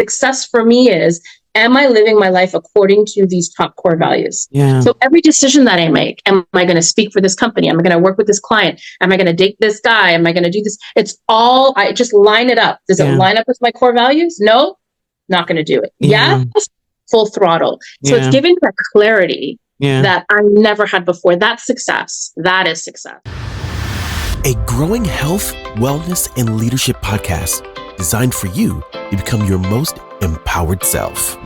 success for me is, am I living my life according to these top core values? Yeah. So every decision that I make, am I going to speak for this company? Am I going to work with this client? Am I going to date this guy? Am I going to do this? It's all, I just line it up. Does it line up with my core values? No, not going to do it. Yes, full throttle. So it's giving that clarity that I never had before. That's success. That is success. A growing health, wellness, and leadership podcast designed for you to become your most empowered self.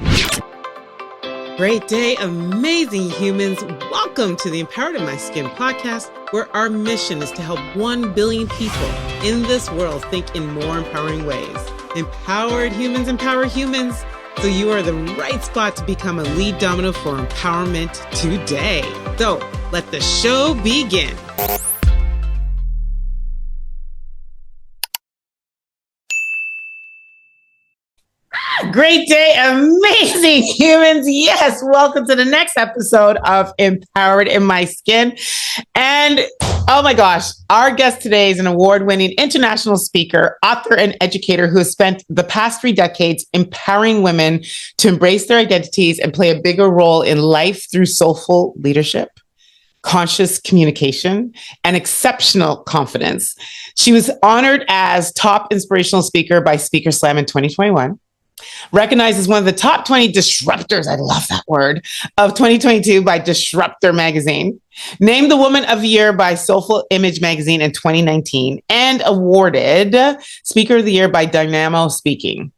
Great day, amazing humans. Welcome to the Empowered in My Skin podcast, where our mission is to help 1 billion people in this world think in more empowering ways. Empowered humans empower humans. So you are the right spot to become a lead domino for empowerment today. So let the show begin. Great day, amazing humans. Yes, welcome to the next episode of Empowered in My Skin. And oh my gosh, our guest today is an award-winning international speaker, author, and educator who has spent the past 3 decades empowering women to embrace their identities and play a bigger role in life through soulful leadership, conscious communication, and exceptional confidence. She was honored as top inspirational speaker by Speaker Slam in 2021. Recognized as one of the top 20 disruptors, I love that word, of 2022 by Disruptor magazine. Named the Woman of the Year by Soulful Image magazine in 2019, and awarded Speaker of the Year by Dynamo Speaking.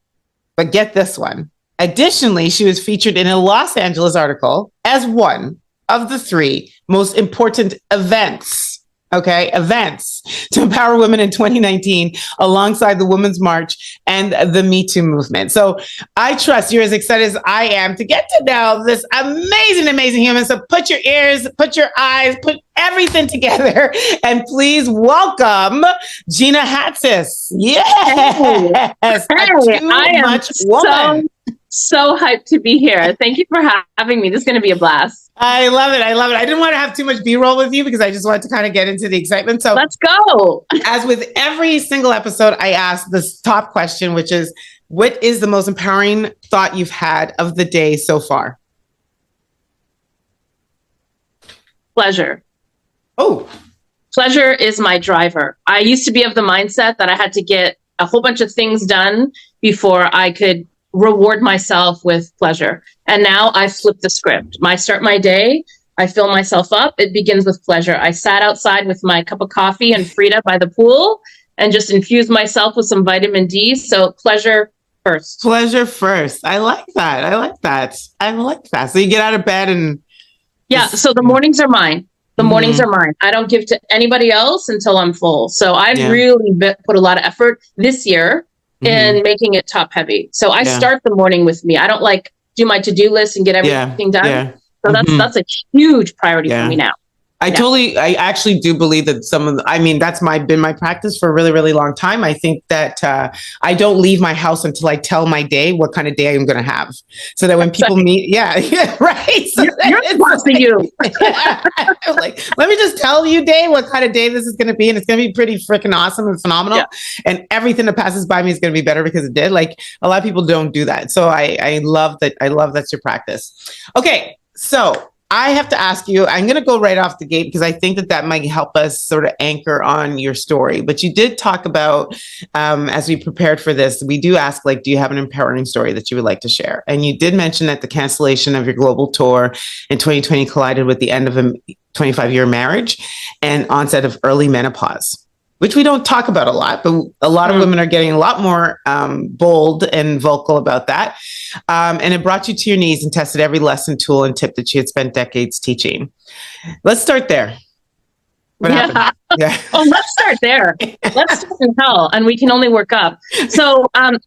But get this one. Additionally, she was featured in a Los Angeles article as one of the 3 most important events to empower women in 2019, alongside the Women's March and the Me Too movement. So I trust you're as excited as I am to get to know this amazing human. So put your ears, put your eyes, put everything together, and please welcome Gina Hatzis. Yes, I am woman. So hyped to be here. Thank you for having me. This is going to be a blast. I love it. I didn't want to have too much B-roll with you because I just wanted to kind of get into the excitement. So let's go. As with every single episode, I ask this top question, which is, what is the most empowering thought you've had of the day so far? Pleasure. Oh. Pleasure is my driver. I used to be of the mindset that I had to get a whole bunch of things done before I could reward myself with pleasure. And now I flip the script. I start my day, I fill myself up. It begins with pleasure. I sat outside with my cup of coffee and Frida by the pool and just infused myself with some vitamin D. So pleasure first. Pleasure first. I like that. So you get out of bed and... Yeah, so the mornings are mine. Mornings are mine. I don't give to anybody else until I'm full. So I've really put a lot of effort this year in making it top heavy. So I start the morning with me. I don't do my to-do list and get everything done. Yeah. So that's a huge priority for me now. I actually do believe that that's been my practice for a really, really long time. I think that I don't leave my house until I tell my day what kind of day I'm going to have. So that when people meet, right. So you're boss to you. Let me just tell you, day, what kind of day this is going to be. And it's going to be pretty freaking awesome and phenomenal. Yeah. And everything that passes by me is going to be better because it did. Like, a lot of people don't do that. So I love that. I love that's your practice. Okay. So I have to ask you, I'm going to go right off the gate because I think that might help us sort of anchor on your story. But you did talk about, as we prepared for this, we do ask, do you have an empowering story that you would like to share? And you did mention that the cancellation of your global tour in 2020 collided with the end of a 25-year marriage and onset of early menopause, which we don't talk about a lot, but a lot of women are getting a lot more bold and vocal about that. And it brought you to your knees and tested every lesson, tool, and tip that you had spent decades teaching. Let's start there. What happened? Yeah. Oh, let's start there. Let's start in hell, and we can only work up. So I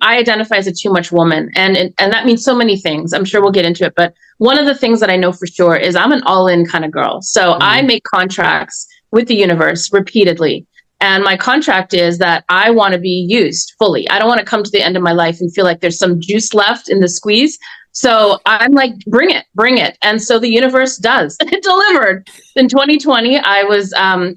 identify as a too much woman, and that means so many things. I'm sure we'll get into it, but one of the things that I know for sure is I'm an all-in kind of girl. So I make contracts with the universe repeatedly. And my contract is that I want to be used fully. I don't want to come to the end of my life and feel like there's some juice left in the squeeze. So I'm like, bring it. And so the universe does. It delivered. In 2020, I was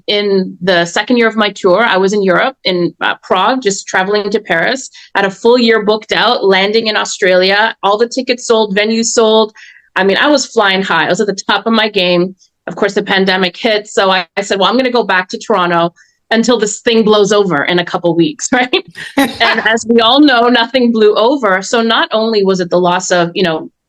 in the second year of my tour. I was in Europe, in Prague, just traveling to Paris. I had a full year booked out, landing in Australia, all the tickets sold, venues sold. I mean, I was flying high. I was at the top of my game. Of course, the pandemic hit. So I said, well, I'm going to go back to Toronto until this thing blows over in a couple weeks, right? And as we all know, nothing blew over. So not only was it the loss of,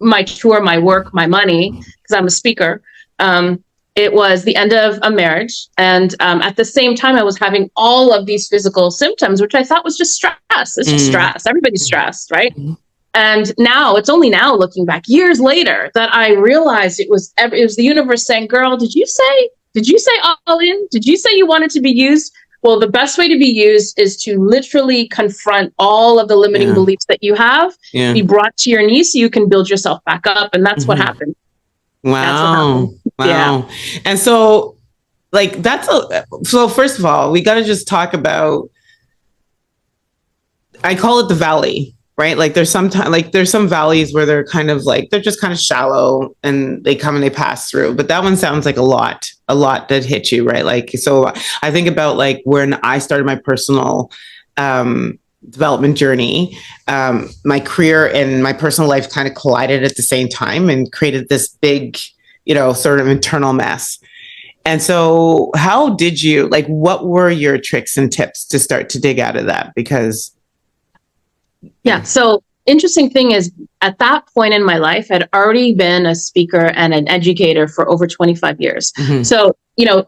my tour, my work, my money, because I'm a speaker, it was the end of a marriage. And at the same time, I was having all of these physical symptoms, which I thought was just stress. It's just stress. Everybody's stressed, right? And now, it's only now looking back years later that I realized it was the universe saying, girl, did you say all in? Did you say you wanted to be used? Well, the best way to be used is to literally confront all of the limiting beliefs that you have, be brought to your knees so you can build yourself back up. And that's what happened. Wow. Wow. Yeah. And so so first of all, we got to just talk about, I call it the valley, right? Like there's some valleys where they're kind of like, they're just kind of shallow and they come and they pass through. But that one sounds like a lot that hit you, right? Like, so I think about like when I started my personal development journey, my career and my personal life kind of collided at the same time and created this big, sort of internal mess. And so how did you, what were your tricks and tips to start to dig out of that? Because so interesting thing is, at that point in my life, I'd already been a speaker and an educator for over 25 years. So,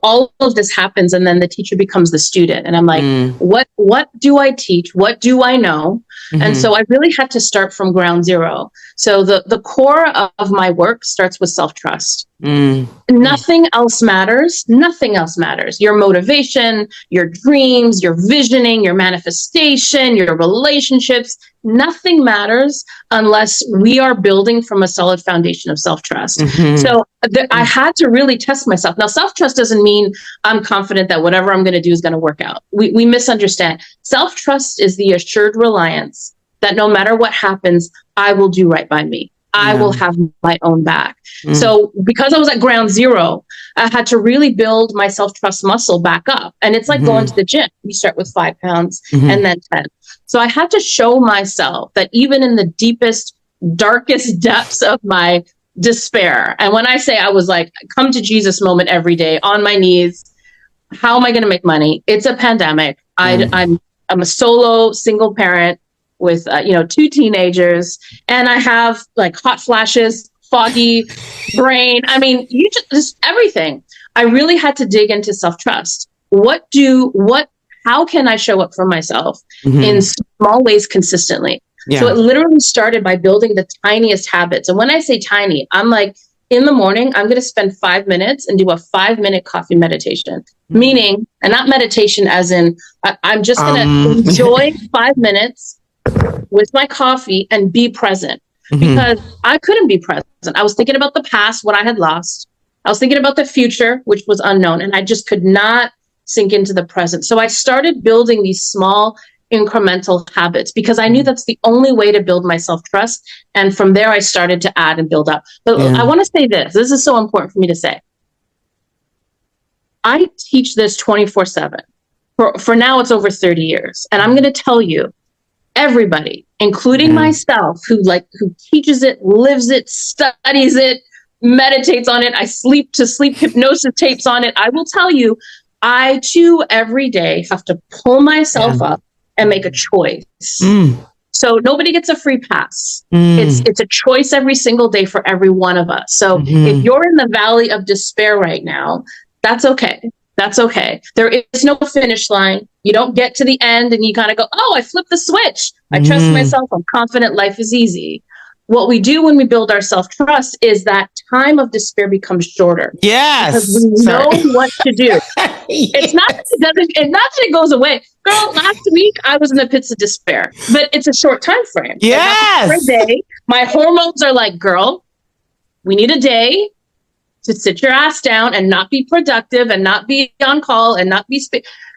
all of this happens and then the teacher becomes the student. And I'm like, what do I teach? What do I know? And so I really had to start from ground zero. So the core of my work starts with self-trust. Nothing else matters. Nothing else matters. Your motivation, your dreams, your visioning, your manifestation, your relationships, nothing matters unless we are building from a solid foundation of self-trust. So I had to really test myself. Now, self-trust doesn't mean I'm confident that whatever I'm going to do is going to work out. We misunderstand. Self-trust is the assured reliance that no matter what happens, I will do right by me. I will have my own back. So because I was at ground zero, I had to really build my self-trust muscle back up. And it's like going to the gym. You start with 5 pounds and then 10. So I had to show myself that even in the deepest, darkest depths of my despair, and when I say I was like, come to Jesus moment every day on my knees, how am I going to make money? It's a pandemic. I'm a solo single parent with 2 teenagers, and I have like hot flashes, foggy brain. I mean, just everything. I really had to dig into self-trust. How can I show up for myself in small ways consistently? So it literally started by building the tiniest habits. And when I say tiny, I'm like, in the morning, I'm going to spend 5 minutes and do a 5-minute coffee meditation. Meaning, and not meditation as in, I'm just going to enjoy 5 minutes with my coffee and be present, because I couldn't be present. I was thinking about the past, what I had lost. I was thinking about the future, which was unknown, and I just could not sink into the present. So I started building these small incremental habits because I knew that's the only way to build my self-trust. And from there, I started to add and build up. But I want to say this is so important for me to say. I teach this 24/7. For now, it's over 30 years. And I'm going to tell you, everybody, including myself, who teaches it, lives it, studies it, meditates on it. I sleep to sleep hypnosis tapes on it. I will tell you, I too every day have to pull myself up and make a choice. So nobody gets a free pass. It's a choice every single day for every one of us. So if you're in the valley of despair right now, that's okay. That's okay. There is no finish line. You don't get to the end and you kind of go, oh, I flipped the switch. I trust myself. I'm confident. Life is easy. What we do when we build our self-trust is that time of despair becomes shorter. Yes. Because we know what to do. It's not that it goes away. Girl, last week I was in the pits of despair, but it's a short time frame. Yes. Like, for a day, my hormones are like, girl, we need a day to sit your ass down and not be productive and not be on call and not be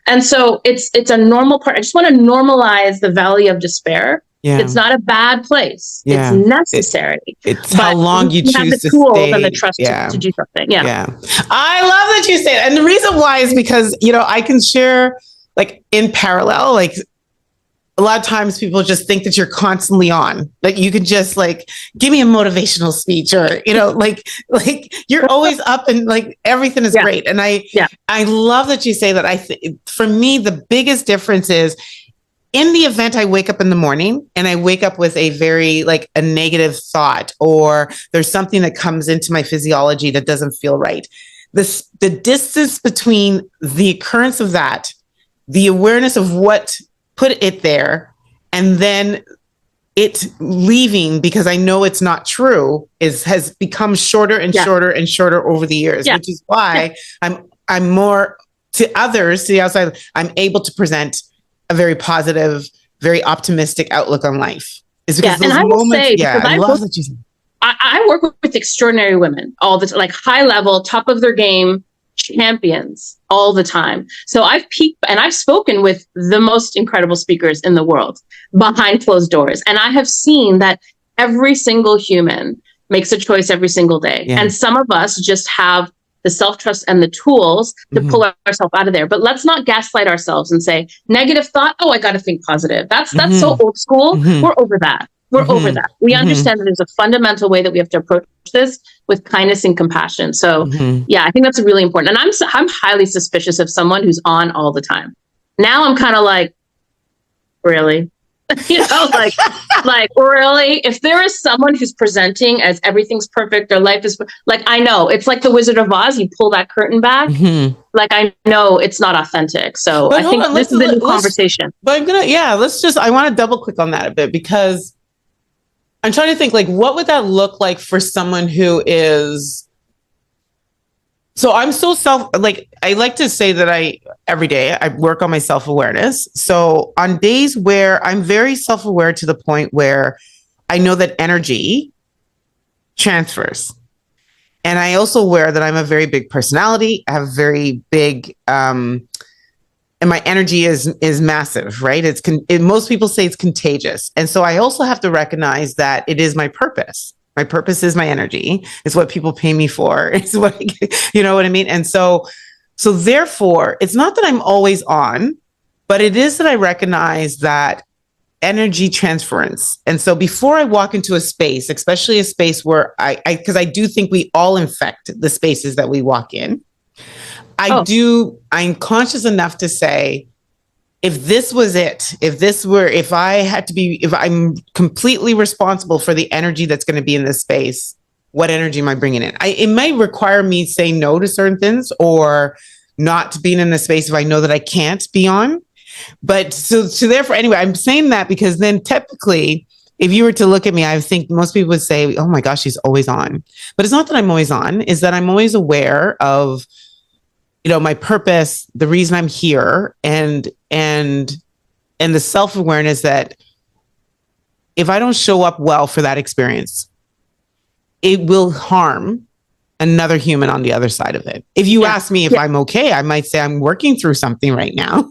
and so it's a normal part. I just want to normalize the valley of despair Yeah. It's not a bad place. Yeah. It's necessary. It's how long you have choose the to tools stay. and the trust to do something. Yeah. Yeah. I love that you say that. And the reason why is because, I can share like in parallel, like a lot of times people just think that you're constantly on, that you can just like, give me a motivational speech or, like you're always up and like everything is great. And I love that you say that. For me, the biggest difference is in the event I wake up in the morning and I wake up with a very like a negative thought, or there's something that comes into my physiology that doesn't feel right. The distance between the occurrence of that, the awareness of what put it there, and then it leaving because I know it's not true has become shorter and shorter and shorter over the years, which is why I'm more to others, to the outside, I'm able to present a very positive, very optimistic outlook on life. Is because those moments, I love that you said. I work with extraordinary women all the time, like high level, top of their game, champions all the time. So I've peaked and I've spoken with the most incredible speakers in the world behind closed doors. And I have seen that every single human makes a choice every single day. Yeah. And some of us just have the self-trust and the tools to pull ourselves out of there. But let's not gaslight ourselves and say, negative thought, oh, I got to think positive. That's so old school. We're over that. We're over that. We understand that there's a fundamental way that we have to approach this with kindness and compassion. So I think that's really important. And I'm highly suspicious of someone who's on all the time. Now I'm kind of like, really? like really? If there is someone who's presenting as everything's perfect, their life is like, I know it's like the Wizard of Oz. You pull that curtain back. Like, I know it's not authentic. So I think this is a new conversation. But I want to double click on that a bit, because I'm trying to think, like, what would that look like for someone who is, so I'm so I like to say that every day I work on my self-awareness. So on days where I'm very self-aware to the point where I know that energy transfers. And I also aware that I'm a very big personality. I have very big, and my energy is massive, right? Most people say it's contagious. And so I also have to recognize that it is my purpose. My purpose is my energy. It's what people pay me for. It's what, you know what I mean? And so therefore, it's not that I'm always on, but it is that I recognize that energy transference. And so before I walk into a space, especially a space where because I do think we all infect the spaces that we walk in. I'm conscious enough to say, if this was it, if I'm completely responsible for the energy that's going to be in this space, what energy am I bringing in? It might require me saying no to certain things or not being in the space if I know that I can't be on. But so therefore, anyway, I'm saying that because then typically, if you were to look at me, I think most people would say, oh my gosh, she's always on. But it's not that I'm always on, is that I'm always aware of, my purpose, the reason I'm here, and the self-awareness that if I don't show up well for that experience, it will harm another human on the other side of it. If you ask me if I'm okay, I might say I'm working through something right now.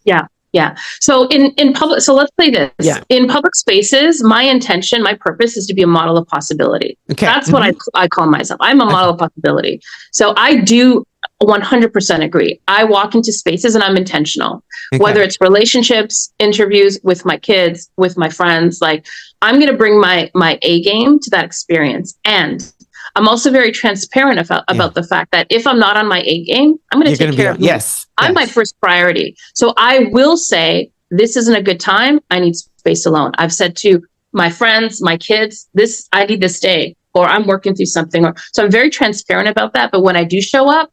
Yeah. So in public, so let's say this. Yeah. In public spaces, my intention, my purpose is to be a model of possibility. Okay. That's what I call myself. I'm a model of possibility. So I do 100% agree. I walk into spaces and I'm intentional, whether it's relationships, interviews with my kids, with my friends, like I'm going to bring my A game to that experience. And I'm also very transparent about the fact that if I'm not on my A game, I'm going to take care of me. Yes. I'm my first priority. So I will say, this isn't a good time. I need space alone. I've said to my friends, my kids, I need this day, or I'm working through something. So I'm very transparent about that. But when I do show up,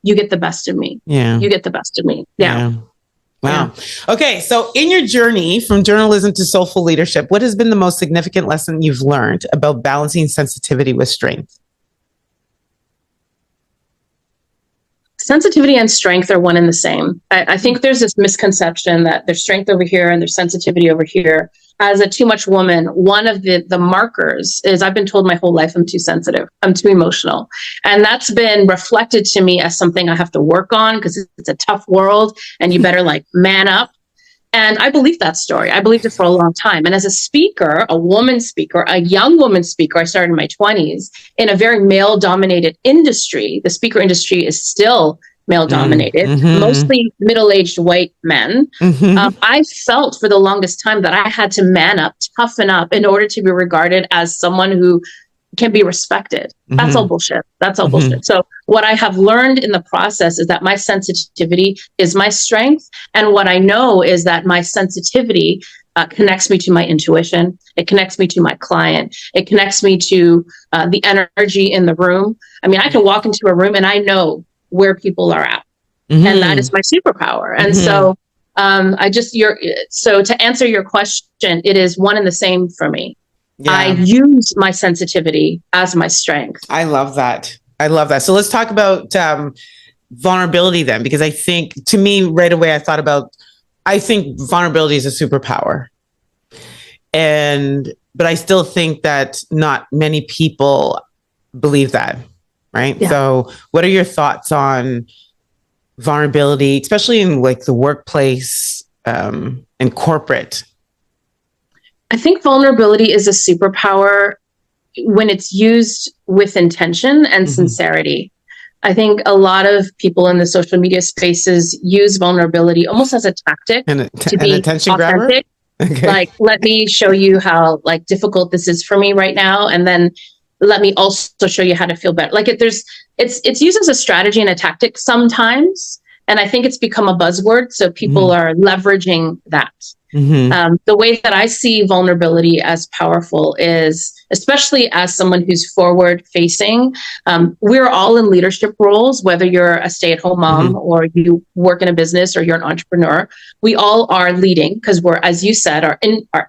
you get the best of me. Yeah. You get the best of me. Yeah. Wow. Yeah. Okay. So in your journey from journalism to soulful leadership, what has been the most significant lesson you've learned about balancing sensitivity with strength? Sensitivity and strength are one and the same. I think there's this misconception that there's strength over here and there's sensitivity over here. As a too much woman, one of the markers is I've been told my whole life I'm too sensitive, I'm too emotional. And that's been reflected to me as something I have to work on because it's a tough world and you better like man up. And I believed that story. I believed it for a long time. And as a speaker, a woman speaker, a young woman speaker, I started in my 20s in a very male dominated industry. The speaker industry is still male dominated, mostly middle-aged white men. I felt for the longest time that I had to man up, toughen up in order to be regarded as someone who can be respected. That's all bullshit. That's all bullshit. So what I have learned in the process is that my sensitivity is my strength. And what I know is that my sensitivity connects me to my intuition. It connects me to my client. It connects me to the energy in the room. I mean, I can walk into a room and I know where people are at. And that is my superpower. And so so to answer your question, it is one and the same for me. Yeah. I use my sensitivity as my strength. I love that. I love that. So let's talk about vulnerability then, because I think to me right away, I think vulnerability is a superpower. But I still think that not many people believe that, right? Yeah. So what are your thoughts on vulnerability, especially in like the workplace and corporate? I think vulnerability is a superpower when it's used with intention and sincerity. I think a lot of people in the social media spaces use vulnerability almost as a tactic to be attention authentic. Okay. Like, let me show you how like difficult this is for me right now, and then let me also show you how to feel better. Like it's used as a strategy and a tactic sometimes, and I think it's become a buzzword. So people are leveraging that. The way that I see vulnerability as powerful is, especially as someone who's forward facing, we're all in leadership roles, whether you're a stay-at-home mom or you work in a business or you're an entrepreneur. We all are leading because we're, as you said, our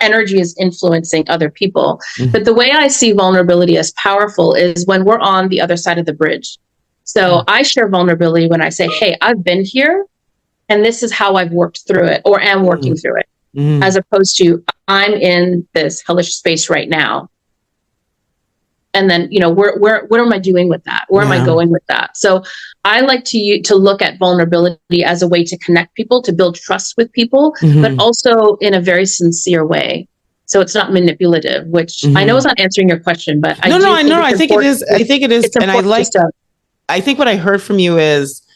energy is influencing other people. But the way I see vulnerability as powerful is when we're on the other side of the bridge. So I share vulnerability when I say, hey, I've been here and this is how I've worked through it or am working through it. As opposed to I'm in this hellish space right now. And then, what am I doing with that? Where am I going with that? So I like to look at vulnerability as a way to connect people, to build trust with people, but also in a very sincere way. So it's not manipulative, which I know is not answering your question, but I think it is. I think it is. And I think what I heard from you is,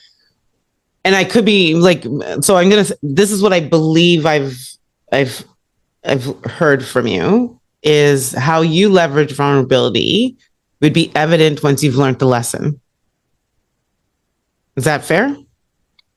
and I could be like, so this is what I believe I've heard from you is how you leverage vulnerability would be evident once you've learned the lesson. Is that fair?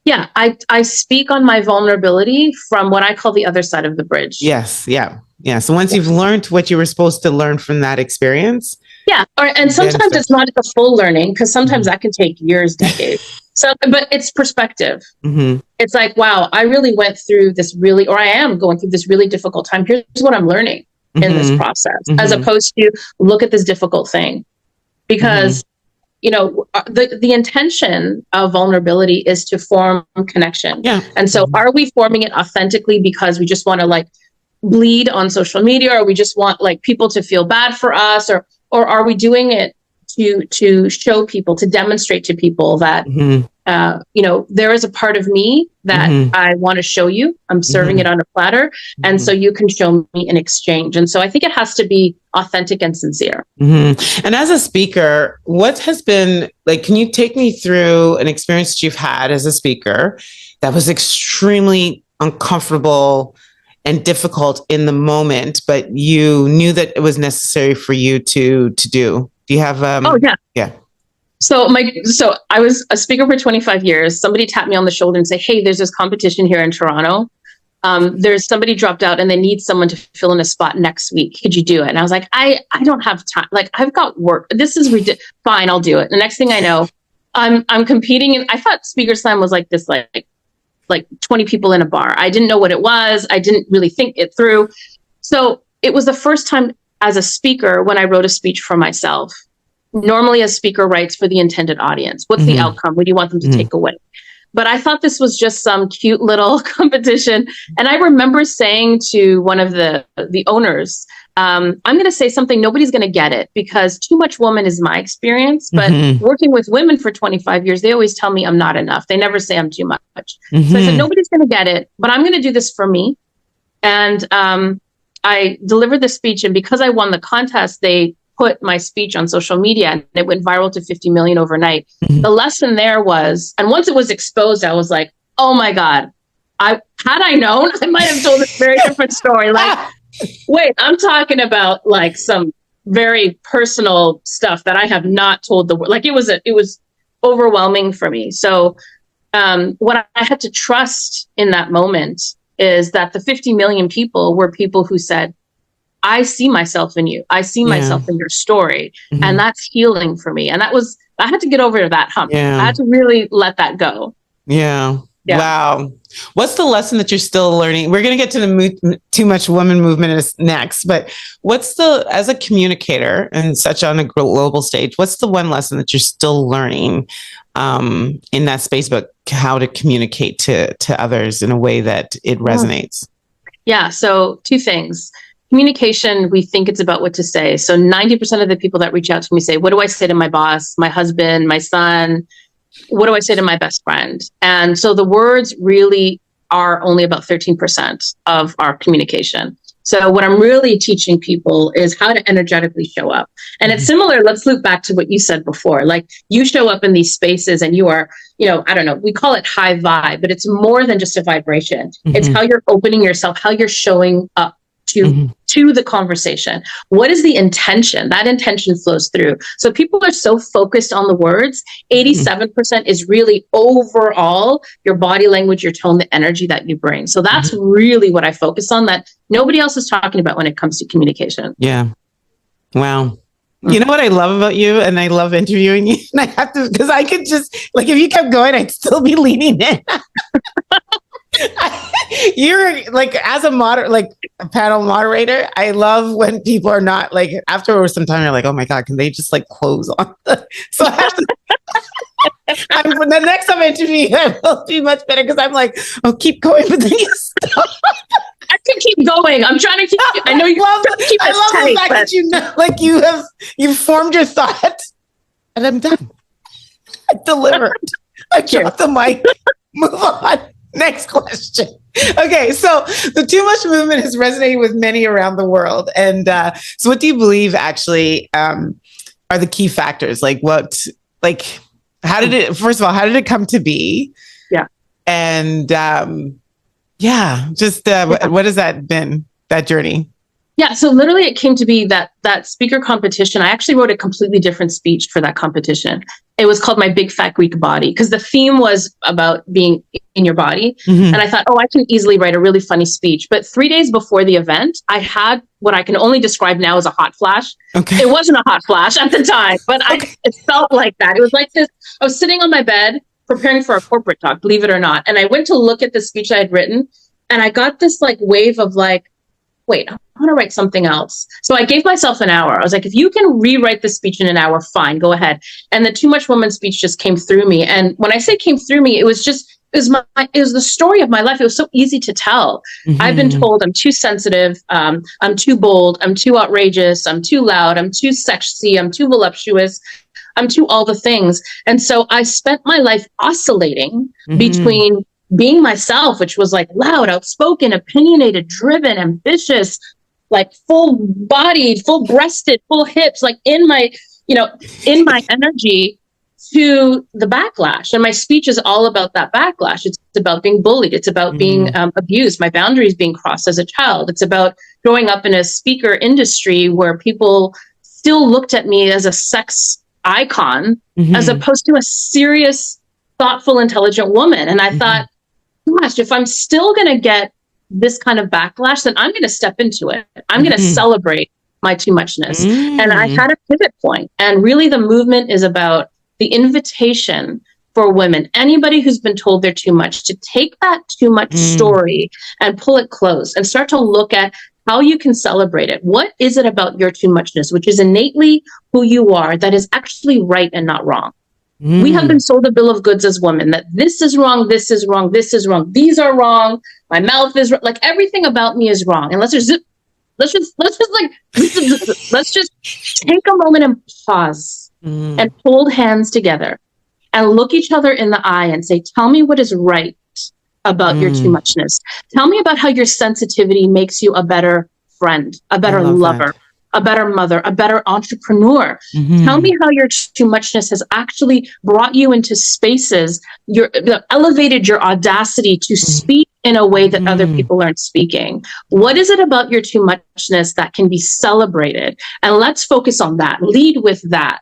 Yeah, I speak on my vulnerability from what I call the other side of the bridge. Yes. Yeah. Yeah. So once you've learned what you were supposed to learn from that experience. Yeah. And sometimes it's not a full learning because sometimes that can take years, decades. So, but it's perspective. It's like, wow, I really went through this I am going through this really difficult time. Here's what I'm learning in this process, as opposed to look at this difficult thing. Because, the intention of vulnerability is to form connection. Yeah. And so are we forming it authentically because we just want to like bleed on social media, or we just want like people to feel bad for us, or are we doing it to show people, to demonstrate to people that, there is a part of me that I want to show you. I'm serving it on a platter. And so you can show me in exchange. And so I think it has to be authentic and sincere. And as a speaker, what has been like, can you take me through an experience that you've had as a speaker that was extremely uncomfortable and difficult in the moment, but you knew that it was necessary for you to do? Do you have? Yeah. So I was a speaker for 25 years. Somebody tapped me on the shoulder and say, "Hey, there's this competition here in Toronto. There's somebody dropped out and they need someone to fill in a spot next week. Could you do it?" And I was like, I don't have time. Like, I've got work. This is ridiculous. Fine, I'll do it. The next thing I know, I'm competing, and I thought Speaker Slam was like this, like 20 people in a bar. I didn't know what it was. I didn't really think it through. So it was the first time as a speaker when I wrote a speech for myself. Normally a speaker writes for the intended audience. What's the outcome? What do you want them to take away? but I thought this was just some cute little competition. And I remember saying to one of the owners, I'm going to say something, nobody's going to get it because too much woman is my experience. But working with women for 25 years, they always tell me I'm not enough. They never say I'm too much. So I said, nobody's going to get it, but I'm going to do this for me. And I delivered the speech. And because I won the contest, they put my speech on social media and it went viral to 50 million overnight. The lesson there was, and once it was exposed, I was like, oh my God, had I known, I might have told a very different story. Like, wait, I'm talking about like some very personal stuff that I have not told the world. Like it was overwhelming for me. So what I had to trust in that moment is that the 50 million people were people who said, I see myself in you. I see myself in your story. And that's healing for me. And I had to get over that hump. I had to really let that go. Yeah. Wow. What's the lesson that you're still learning? We're going to get to the Too Much Woman movement next, but as a communicator and such on a global stage, what's the one lesson that you're still learning in that space about how to communicate to others in a way that it resonates? Yeah. So two things. Communication, we think it's about what to say. So 90% of the people that reach out to me say, what do I say to my boss, my husband, my son? What do I say to my best friend? And so the words really are only about 13% of our communication. So what I'm really teaching people is how to energetically show up. And it's similar. Let's loop back to what you said before. Like you show up in these spaces and you are, I don't know, we call it high vibe, but it's more than just a vibration. It's how you're opening yourself, how you're showing up to the conversation. What is the intention? That intention flows through. So people are so focused on the words. 87% is really overall your body language, your tone, the energy that you bring. So that's really what I focus on that nobody else is talking about when it comes to communication. Yeah. Wow. You know what I love about you, and I love interviewing you, and I have to, because I could just, like, if you kept going, I'd still be leaning in. You're like, as a panel moderator, I love when people are not like, after some time, you're like, oh my God, can they just like close on so I have to, the next time I interview you, I will be much better because I'm like, oh, keep going with these stuff. I can keep going. I'm trying to keep. I know you love. I love the fact that you know, like you've formed your thought, and I'm done. I delivered. I dropped the mic. Move on. Next question. Okay, so the Too Much movement has resonated with many around the world, and so what do you believe actually are the key factors? Like how did it? First of all, how did it come to be? Yeah, and what has that been, that journey? Yeah, so literally it came to be that speaker competition. I actually wrote a completely different speech for that competition. It was called My Big Fat Greek Body because the theme was about being in your body. And I thought, I can easily write a really funny speech. But 3 days before the event, I had what I can only describe now as a hot flash. Okay. It wasn't a hot flash at the time, but it felt like that. It was like this. I was sitting on my bed preparing for a corporate talk, believe it or not. And I went to look at the speech I had written and I got this like wave of like, wait, I want to write something else. So I gave myself an hour. I was like, if you can rewrite the speech in an hour, fine, go ahead. And the Too Much Woman speech just came through me. And when I say came through me, it was the story of my life. It was so easy to tell. I've been told I'm too sensitive. I'm too bold. I'm too outrageous. I'm too loud. I'm too sexy. I'm too voluptuous. I'm too all the things. And so I spent my life oscillating between being myself, which was like loud, outspoken, opinionated, driven, ambitious, like full bodied, full breasted, full hips, like in my energy, to the backlash. And my speech is all about that backlash. It's about being bullied. It's about being abused, my boundaries being crossed as a child. It's about growing up in a speaker industry where people still looked at me as a sex icon, as opposed to a serious, thoughtful, intelligent woman. And I thought, gosh, if I'm still going to get this kind of backlash, then I'm going to step into it. I'm going to celebrate my too muchness. And I had a pivot point. And really the movement is about the invitation for women, anybody who's been told they're too much, to take that too much story and pull it close and start to look at how you can celebrate it. What is it about your too muchness, which is innately who you are, that is actually right and not wrong? We have been sold a bill of goods as women that this is wrong, this is wrong, this is wrong, these are wrong, my mouth is like everything about me is wrong. And let's just take a moment and pause and hold hands together and look each other in the eye and say, tell me what is right about your too muchness. Tell me about how your sensitivity makes you a better friend, a better lover, a better mother, a better entrepreneur. Tell me how your too muchness has actually brought you into spaces, elevated your audacity to speak in a way that other people aren't speaking. What is it about your too muchness that can be celebrated? And let's focus on that. Lead with that.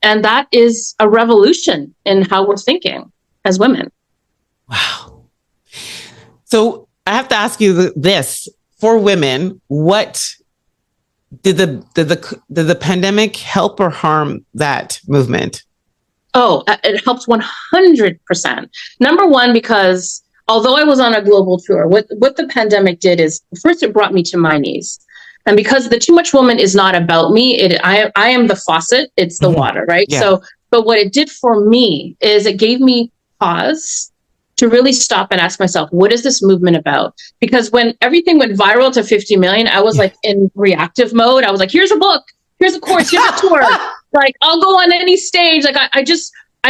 And that is a revolution in how we're thinking as women. Wow. So I have to ask you this. For women, what did the pandemic help or harm that movement? Oh, it helped 100%. Number one, because although I was on a global tour, what the pandemic did is, first, it brought me to my knees. And because the Too Much Woman is not about me, I am the faucet, it's the water, right? Yeah. So, but what it did for me is it gave me pause to really stop and ask myself, what is this movement about? Because when everything went viral to 50 million, I was like in reactive mode. I was like, here's a book, here's a course, here's a tour. Like, I'll go on any stage. Like, I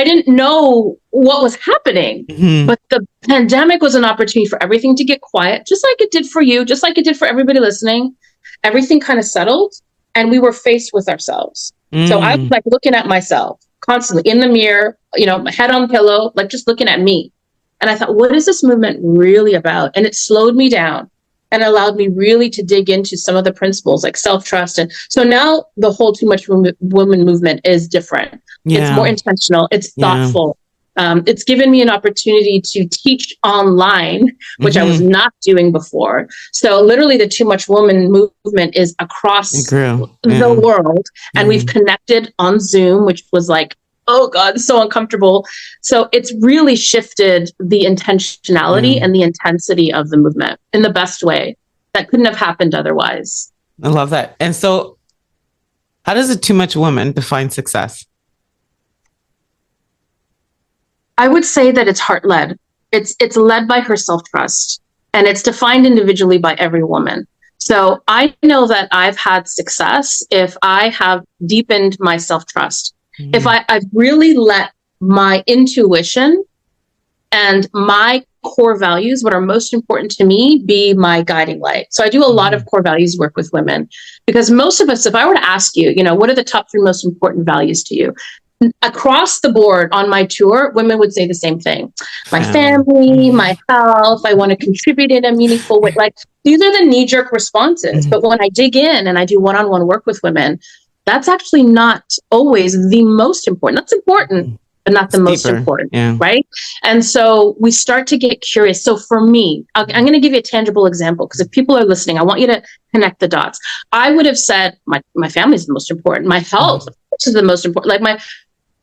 didn't know what was happening. But the pandemic was an opportunity for everything to get quiet, just like it did for you, just like it did for everybody listening. Everything kind of settled and we were faced with ourselves. So I was like looking at myself constantly in the mirror, my head on pillow, like just looking at me. And I thought, what is this movement really about? And it slowed me down and allowed me really to dig into some of the principles like self-trust. And so now the whole Too Much Woman movement is different. It's more intentional. It's thoughtful. It's given me an opportunity to teach online, which I was not doing before. So literally the Too Much Woman movement is across the world. And we've connected on Zoom, which was like, oh God, so uncomfortable. So it's really shifted the intentionality and the intensity of the movement in the best way. That couldn't have happened otherwise. I love that. And so how does a Too Much Woman define success? I would say that it's heart-led. It's led by her self-trust, and it's defined individually by every woman. So I know that I've had success if I have deepened my self-trust. If I've really let my intuition and my core values, what are most important to me, be my guiding light. So I do a lot of core values work with women, because most of us, if I were to ask you, what are the top 3 most important values to you? Across the board on my tour, women would say the same thing. My family, my health, I want to contribute in a meaningful way. Like, these are the knee-jerk responses. But when I dig in and I do one-on-one work with women, that's actually not always the most important. That's important, but not the most important, right? And so we start to get curious. So for me, I'm going to give you a tangible example, because if people are listening, I want you to connect the dots. I would have said my family is the most important. My health is the most important.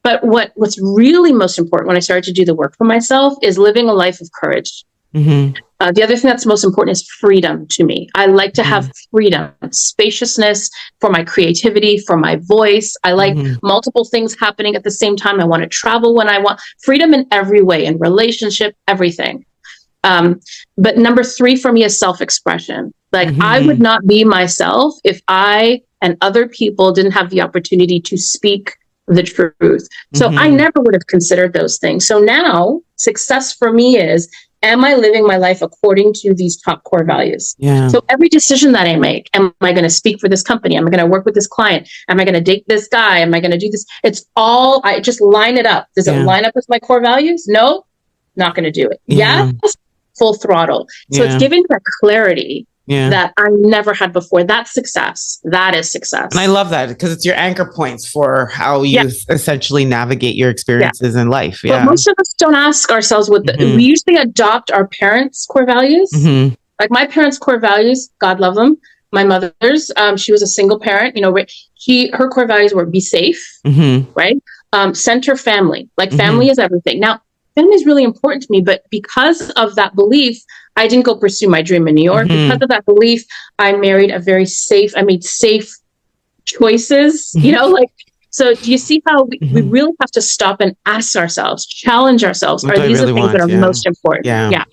But what's really most important when I started to do the work for myself is living a life of courage. The other thing that's most important is freedom to me. I like to have freedom, spaciousness for my creativity, for my voice. I like multiple things happening at the same time. I want to travel when I want. Freedom in every way, in relationship, everything. But number 3 for me is self-expression. Like, I would not be myself if I and other people didn't have the opportunity to speak the truth. So I never would have considered those things. So now success for me is, am I living my life according to these top core values? So every decision that I make, am I going to speak for this company? Am I going to work with this client? Am I going to date this guy? Am I going to do this? It's all, I just line it up. Does it line up with my core values? No, not going to do it. Yes, full throttle. So it's giving that clarity that I never had before. That's success. That is success. And I love that, because it's your anchor points for how you essentially navigate your experiences in life. But most of us don't ask ourselves we usually adopt our parents' core values. Like my parents' core values, God love them. My mother's, she was a single parent, her core values were be safe, right? Center family, like family is everything. Now, family is really important to me, but because of that belief, I didn't go pursue my dream in New York. Because of that belief, I made safe choices, So do you see how we really have to stop and ask ourselves, challenge ourselves? What Are do I these really the things that want? are most important? Yeah.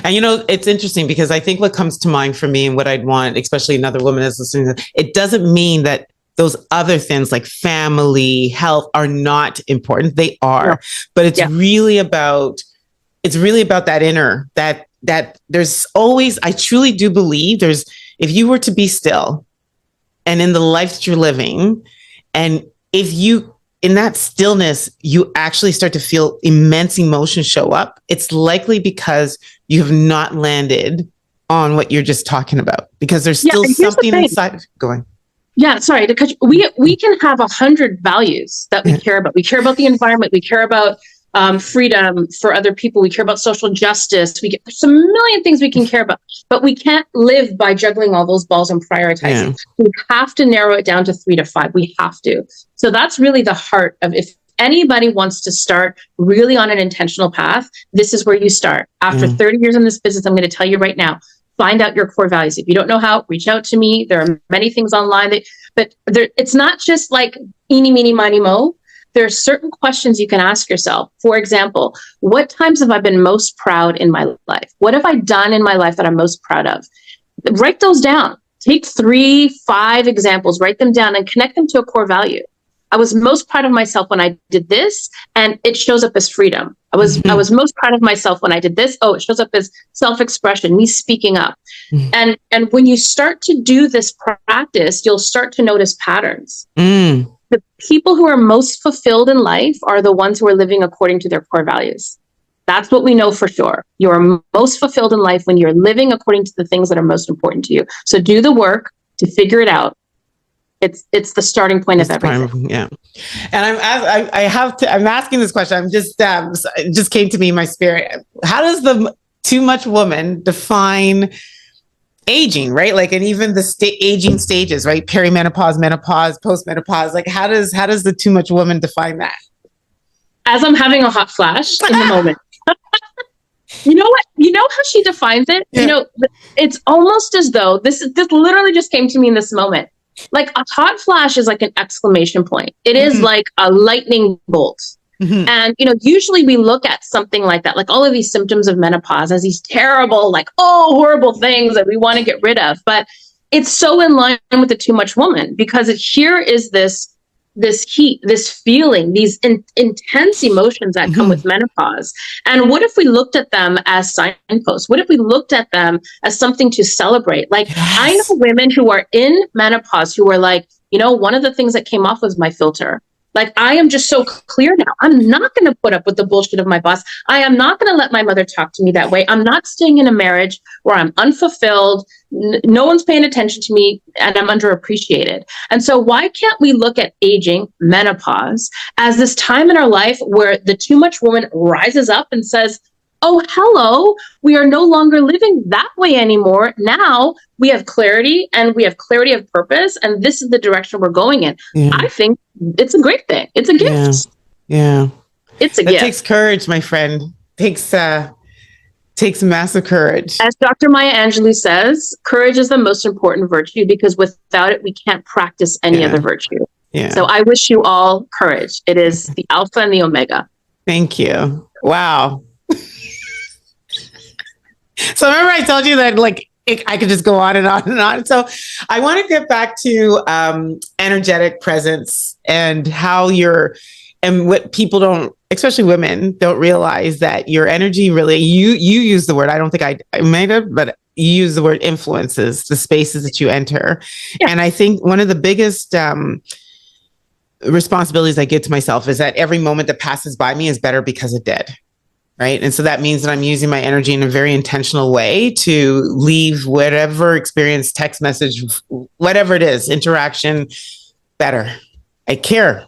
And it's interesting because I think what comes to mind for me and what I'd want, especially another woman is listening, it doesn't mean that those other things like family, health are not important. They are, No. but it's really about that inner, that there's always, I truly do believe if you were to be still and in the life that you're living, and if you, in that stillness, you actually start to feel immense emotion show up, it's likely because you have not landed on what you're just talking about, because there's still something inside going. Yeah, sorry, because we can have 100 values that we care about. We care about the environment. We care about freedom for other people. We care about social justice. There's a million things we can care about, but we can't live by juggling all those balls and prioritizing. Yeah. We have to narrow it down to 3 to 5. We have to. So that's really the heart of, if anybody wants to start really on an intentional path, this is where you start. After 30 years in this business, I'm going to tell you right now, find out your core values. If you don't know how, reach out to me. There are many things online but it's not just like eeny, meeny, miny, mo. There are certain questions you can ask yourself. For example, what times have I been most proud in my life? What have I done in my life that I'm most proud of? Write those down. Take 3, 5 examples, write them down and connect them to a core value. I was most proud of myself when I did this, and it shows up as freedom. I was most proud of myself when I did this. Oh, it shows up as self-expression, me speaking up. And when you start to do this practice, you'll start to notice patterns. The people who are most fulfilled in life are the ones who are living according to their core values. That's what we know for sure. You are most fulfilled in life when you're living according to the things that are most important to you. So do the work to figure it out. It's the starting point of everything. Yeah. And I'm asking this question. It just came to me in my spirit. How does the too much woman define aging, right? Like, and even the aging stages, right? Perimenopause, menopause, postmenopause. Like, how does the too much woman define that? As I'm having a hot flash in the moment. You know what? You know how she defines it? Yeah. It's almost as though this literally just came to me in this moment. Like, a hot flash is like an exclamation point. It is like a lightning bolt. And, usually we look at something like that, like all of these symptoms of menopause as these terrible, like, horrible things that we want to get rid of. But it's so in line with the too much woman, because here is this heat, this feeling, these intense emotions that come with menopause. And what if we looked at them as signposts? What if we looked at them as something to celebrate? Like, I know women who are in menopause who are like, one of the things that came off was my filter. Like, I am just so clear now. I'm not going to put up with the bullshit of my boss. I am not going to let my mother talk to me that way. I'm not staying in a marriage where I'm unfulfilled. No one's paying attention to me, and I'm underappreciated. And so why can't we look at aging, menopause, as this time in our life where the too much woman rises up and says, oh, hello, we are no longer living that way anymore. Now we have clarity, and we have clarity of purpose, and this is the direction we're going in. Yeah. I think it's a great thing. It's a gift. Yeah. It's a gift. It takes courage, my friend. Takes massive courage. As Dr. Maya Angelou says, courage is the most important virtue, because without it, we can't practice any other virtue. Yeah. So I wish you all courage. It is the alpha and the omega. Thank you. Wow. So remember I told you that, like, I could just go on and on and on. So I want to get back to energetic presence and how and what people don't, especially women, don't realize that your energy really, you use the word, I don't think I made it, but you use the word influences the spaces that you enter. Yeah. And I think one of the biggest responsibilities I give to myself is that every moment that passes by me is better because it did. Right. And so that means that I'm using my energy in a very intentional way to leave whatever experience, text message, whatever it is, interaction, better. I care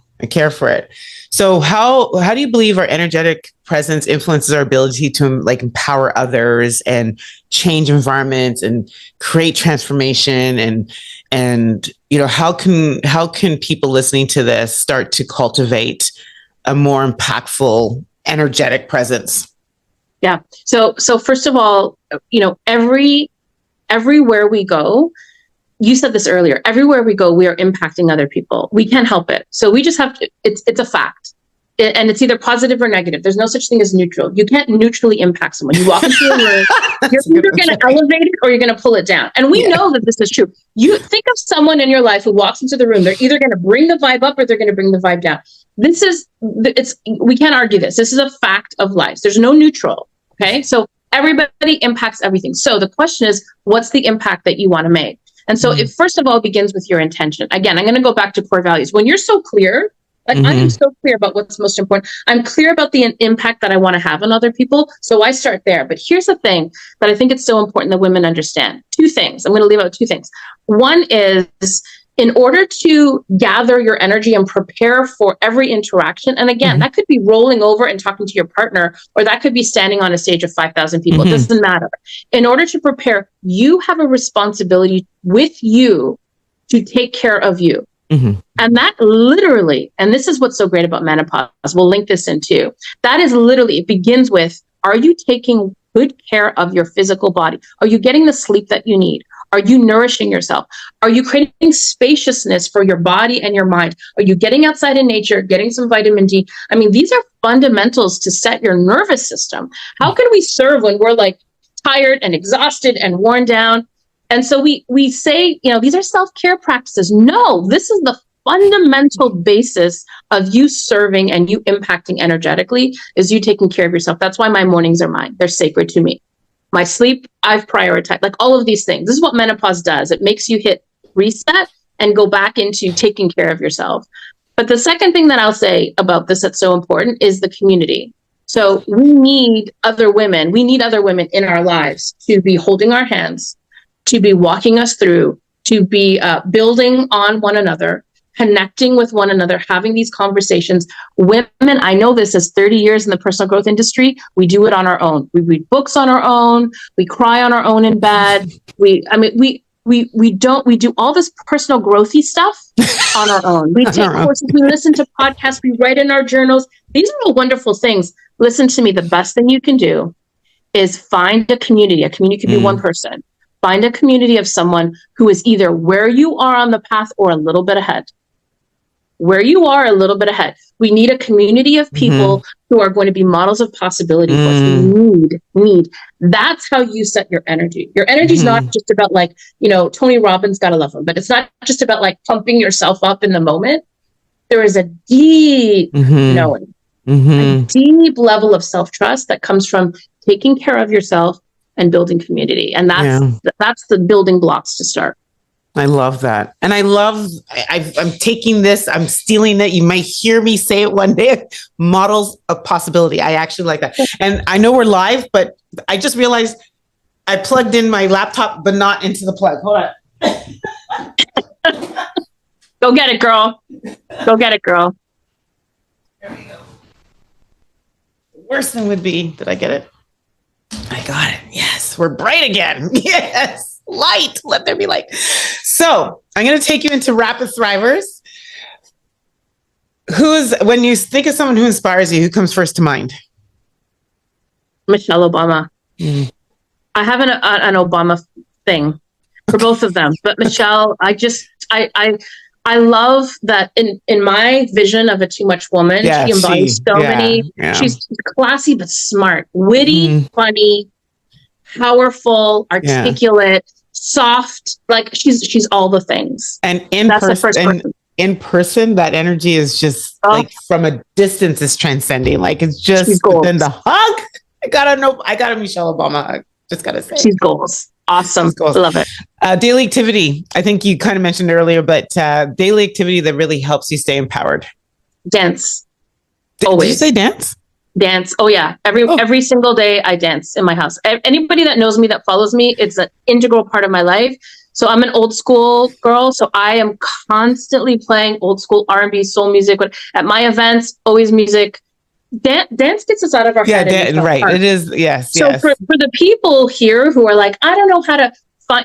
for it. So how do you believe our energetic presence influences our ability to, like, empower others and change environments and create transformation? And how can people listening to this start to cultivate a more impactful energetic presence? Yeah. So first of all, everywhere we go, you said this earlier, everywhere we go, we are impacting other people. We can't help it. So we just have to, it's a fact. And it's either positive or negative. There's no such thing as neutral. You can't neutrally impact someone. You walk into a room, you're either going to elevate it or you're going to pull it down. And we know that this is true. You think of someone in your life who walks into the room, they're either going to bring the vibe up or they're going to bring the vibe down. We can't argue this. This is a fact of life. There's no neutral. Okay. So everybody impacts everything. So the question is, what's the impact that you want to make? And so it first of all begins with your intention. Again, I'm going to go back to core values. When you're so clear, like I am so clear about what's most important. I'm clear about the impact that I want to have on other people. So I start there. But here's the thing that I think it's so important that women understand. Two things. I'm going to leave out two things. One is, in order to gather your energy and prepare for every interaction, and again, that could be rolling over and talking to your partner, or that could be standing on a stage of 5,000 people. It doesn't matter. In order to prepare, you have a responsibility with you to take care of you. And that literally, and this is what's so great about menopause, we'll link this in too. That is literally, it begins with, are you taking good care of your physical body? Are you getting the sleep that you need? Are you nourishing yourself? Are you creating spaciousness for your body and your mind? Are you getting outside in nature, getting some vitamin D? I mean, these are fundamentals to set your nervous system. How can we serve when we're like tired and exhausted and worn down? And so we say, these are self-care practices. No, this is the fundamental basis of you serving and you impacting energetically, is you taking care of yourself. That's why my mornings are mine. They're sacred to me. My sleep, I've prioritized, like all of these things. This is what menopause does. It makes you hit reset and go back into taking care of yourself. But the second thing that I'll say about this that's so important is the community. So we need other women. We need other women in our lives to be holding our hands, to be walking us through, to be building on one another, connecting with one another, having these conversations. Women, I know this is 30 years in the personal growth industry. We do it on our own. We read books on our own. We cry on our own in bed. We do all this personal growthy stuff on our own. We take courses, we listen to podcasts, we write in our journals. These are all wonderful things. Listen to me. The best thing you can do is find a community. A community could be one person. Find a community of someone who is either where you are on the path or a little bit ahead. Where you are, a little bit ahead. We need a community of people who are going to be models of possibility for us. We need. That's how you set your energy. Your energy is not just about like, Tony Robbins, gotta love him, but it's not just about like pumping yourself up in the moment. There is a deep knowing, a deep level of self-trust that comes from taking care of yourself and building community. And that's the building blocks to start. I love that. And I'm taking this, I'm stealing it. You might hear me say it one day, models of possibility. I actually like that. And I know we're live, but I just realized I plugged in my laptop, but not into the plug. Hold on. Go get it, girl. Go get it, girl. There we go. The worst thing would be, did I get it? I got it. Yes. We're bright again. Yes. Light. Let there be light. So I'm going to take you into Rapid Thrivers. When you think of someone who inspires you, who comes first to mind? Michelle Obama. I have an Obama thing for both of them, but Michelle, I love that in my vision of a too much woman, she embodies many. Yeah. She's classy but smart, witty, funny, powerful, articulate, soft. Like she's all the things. And in person, that energy is just like from a distance is transcending. Like it's just within the hug. I got a Michelle Obama hug. Just gotta say, she's goals. Awesome. Love it. Daily activity. I think you kind of mentioned earlier, but daily activity that really helps you stay empowered. Dance. Always. Did you say dance? Dance. Oh yeah. Every single day I dance in my house. Anybody that knows me, that follows me, it's an integral part of my life. So I'm an old school girl. So I am constantly playing old school R&B, soul music. At my events, always music. Dance gets us out of our head. Right. Heart. It is. Yes. So for the people here who are like, I don't know how to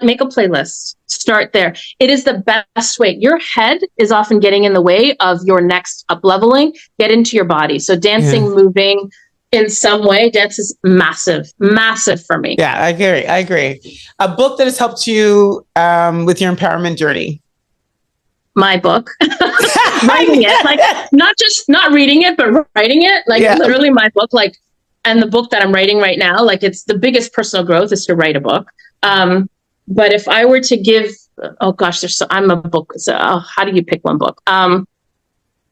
make a playlist, start there. It is the best way. Your head is often getting in the way of your next up leveling. Get into your body. So dancing, moving, in some way, dance is massive, massive for me. Yeah, I agree. A book that has helped you with your empowerment journey. My book, writing it, like not reading it, but writing it, like literally my book, like, and the book that I'm writing right now, like it's the biggest personal growth is to write a book. But if I were to give, oh gosh, I'm a book. So how do you pick one book? I'm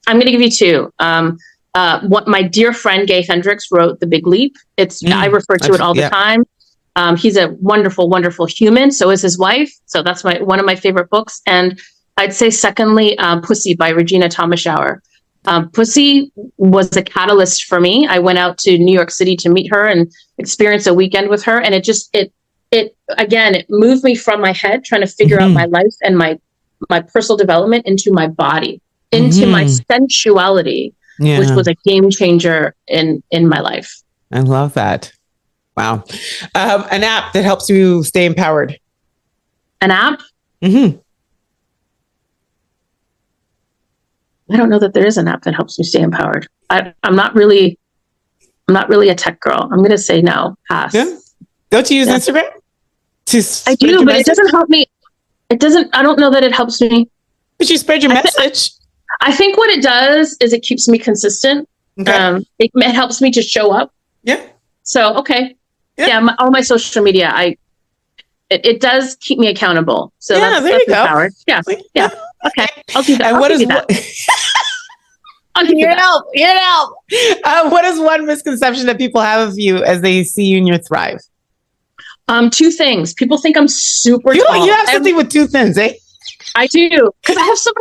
going to give you two. What my dear friend Gay Hendricks wrote, The Big Leap. I refer to it all the time. He's a wonderful, wonderful human. So is his wife. So that's one of my favorite books. And I'd say secondly, Pussy by Regina Thomasschauer. Pussy was a catalyst for me. I went out to New York City to meet her and experience a weekend with her. And it moved me from my head, trying to figure out my life and my personal development into my body, into my sensuality, which was a game changer in my life. I love that. Wow. An app that helps you stay empowered. An app? Mm-hmm. I don't know that there is an app that helps me stay empowered. I'm not really a tech girl. I'm going to say no, pass. Yeah. Don't you use Instagram? I do, but it doesn't help me. I don't know that it helps me. But you spread your message. I think what it does is it keeps me consistent. Okay. It helps me to show up. Yeah. So, okay. Yeah. All my social media, it does keep me accountable. So there you go. Empowered. Yeah. Yeah. Okay. I'll do that. And what is Here to help. What is one misconception that people have of you as they see you in your thrive? Two things. People think I'm super tall. You have something with two things, eh? I do, because I have so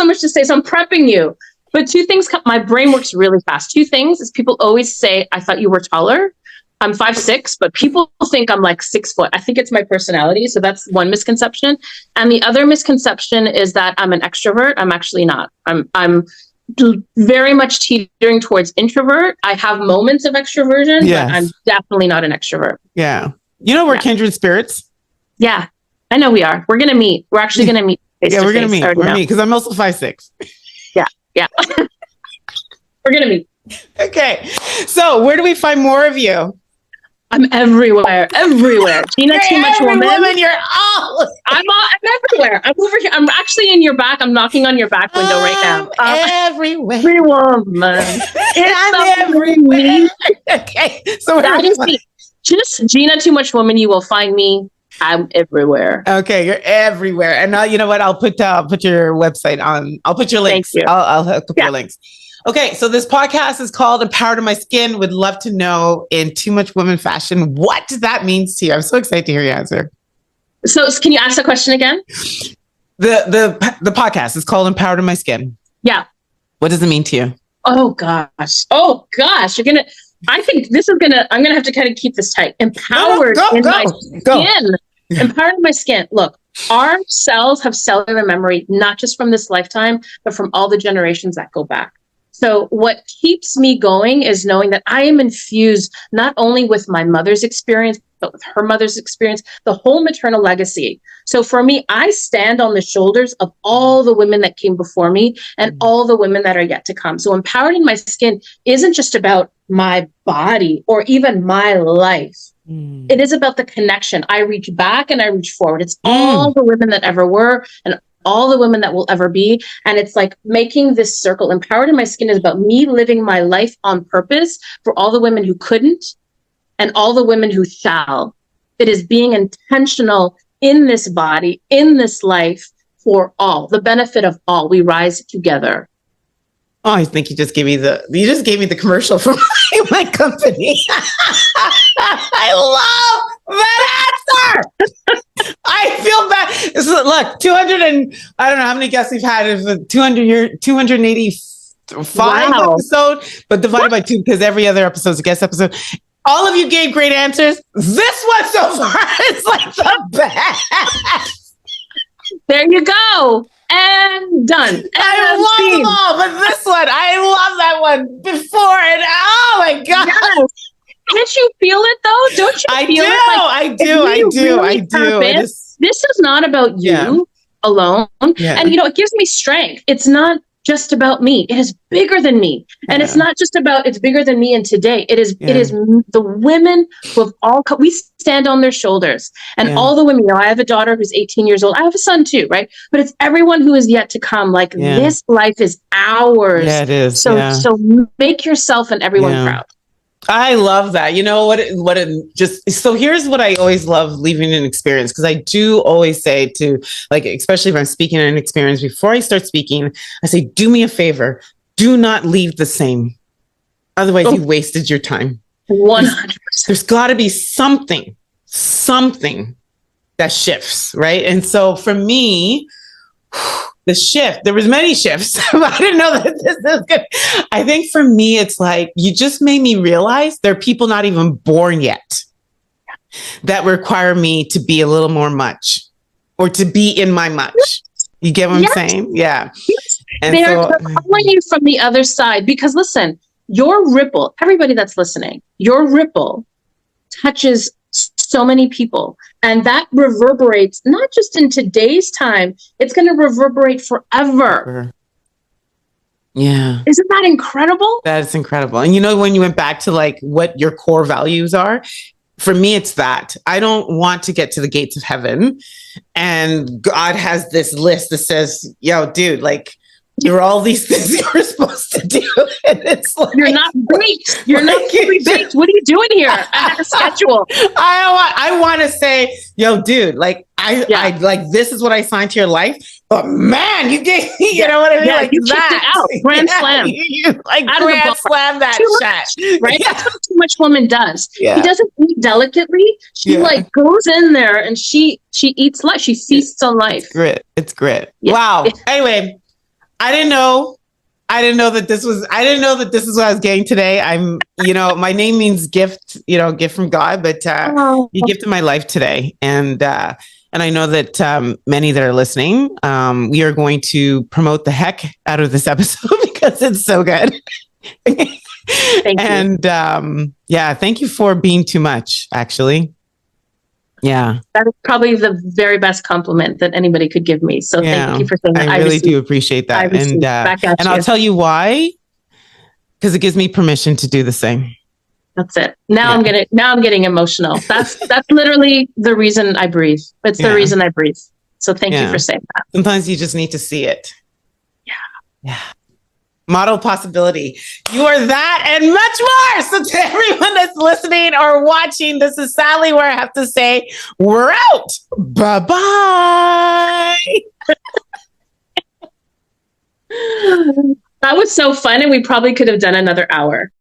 much to say. So I'm prepping you. But two things, my brain works really fast. Two things is people always say, I thought you were taller. I'm 5'6", but people think I'm like 6 foot. I think it's my personality. So that's one misconception. And the other misconception is that I'm an extrovert. I'm actually not. I'm very much teetering towards introvert. I have moments of extroversion, but I'm definitely not an extrovert. Yeah. You know, we're kindred spirits. Yeah, I know we are. We're going to meet. We're actually going to meet. We're going to meet. We're going to meet because I'm also 5'6". Yeah. We're going to meet. Okay. So where do we find more of you? I'm everywhere. Gina, too much woman. You're all. I'm everywhere. I'm over here. I'm actually in your back. I'm knocking on your back window right now. Everywhere. Every woman. I'm everywhere. Okay. So that is me. Just Gina, too much woman. You will find me. I'm everywhere. Okay, you're everywhere. And now you know what? I'll put your website on. I'll put your links. Thank you. I'll hook up your links. Okay, so this podcast is called Empowered in My Skin. Would love to know in too much woman fashion, what that means to you. I'm so excited to hear your answer. So can you ask the question again? The podcast is called Empowered in My Skin. Yeah. What does it mean to you? Oh gosh. I think I'm gonna have to kind of keep this tight. Empowered in my skin. Empowered in my skin. Look, our cells have cellular memory, not just from this lifetime, but from all the generations that go back. So what keeps me going is knowing that I am infused not only with my mother's experience, but with her mother's experience, the whole maternal legacy. So for me, I stand on the shoulders of all the women that came before me and all the women that are yet to come. So Empowered in My Skin isn't just about my body or even my life. It is about the connection. I reach back and I reach forward. It's all the women that ever were and all the women that will ever be. And it's like making this circle. Empowered in My Skin is about me living my life on purpose for all the women who couldn't and all the women who shall. It is being intentional in this body, in this life for all, the benefit of all. We rise together. Oh, I think you just gave me the commercial for my company. I love that answer. I feel bad. So look, 200 and I don't know how many guests we've had. Is 285 episode, but divided by 2 because every other episode is a guest episode. All of you gave great answers. This one so far is like the best. There you go. And done. And I love them all, but this one, I love that one before and oh my God. Yes. Can't you feel it though? Don't you feel it? I do. This is not about you alone. Yeah. And it gives me strength. It's not just about me. It is bigger than me. And it's not just about, it's bigger than me and today. It is the women who have all come, we stand on their shoulders, and all the women, I have a daughter who's 18 years old. I have a son too, right? But it's everyone who is yet to come. Like this life is ours. Yeah, it is. So make yourself and everyone proud. I love that. You know so here's what I always love leaving an experience, because I do always say to, like, especially if I'm speaking an experience, before I start speaking, I say, do me a favor, do not leave the same. Otherwise you wasted your time. 100%. There's got to be something that shifts, right? And so for me, the shift, there was many shifts. I didn't know that this is good. I think for me, it's like, you just made me realize there are people not even born yet that require me to be a little more much, or to be in my much. You get what I'm saying? Yeah. And they're calling you from the other side, because listen, your ripple, everybody that's listening, your ripple touches so many people, and that reverberates not just in today's time, it's going to reverberate forever. Yeah. Isn't that incredible? That is incredible. And you know, when you went back to like what your core values are, for me, it's that I don't want to get to the gates of heaven and God has this list that says, yo, dude, like, there are all these things you're supposed to do. And it's like, you're not baked. You're not fully baked. What are you doing here? I have a schedule. I want to say, yo, dude, like, I like, this is what I signed to your life. But man, you gave me, you know what I mean? Like, you kicked it out. Grand slam. You like grand slam that shot. Right? That's what too much woman does. Yeah. She doesn't eat delicately. She like goes in there and she eats life. She feasts on life. It's grit. Yeah. Wow. Anyway, I didn't know that this is what I was getting today. My name means gift, gift from God, but you gifted my life today. And I know that many that are listening, we are going to promote the heck out of this episode because it's so good. Thank you. And thank you for being too much, actually. Yeah. That is probably the very best compliment that anybody could give me. So thank you for saying that. I really do appreciate that. And I'll tell you why, because it gives me permission to do the same. That's it. Now I'm getting emotional. That's literally the reason I breathe. It's the reason I breathe. So thank you for saying that. Sometimes you just need to see it. Yeah. Yeah. Model possibility. You are that and much more. So to everyone that's listening or watching, this is Sally, where I have to say, we're out. Bye-bye. That was so fun. And we probably could have done another hour.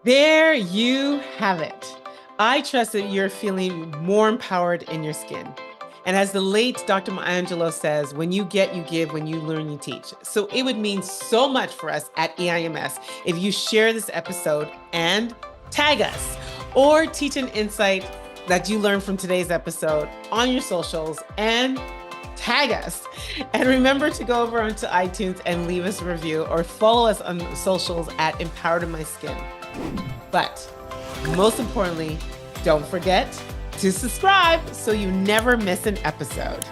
There you have it. I trust that you're feeling more empowered in your skin. And as the late Dr. Maya Angelou says, when you get, you give, when you learn, you teach. So it would mean so much for us at EIMS if you share this episode and tag us, or teach an insight that you learned from today's episode on your socials and tag us. And remember to go over onto iTunes and leave us a review, or follow us on socials at Empowered in My Skin. But most importantly, don't forget to subscribe so you never miss an episode.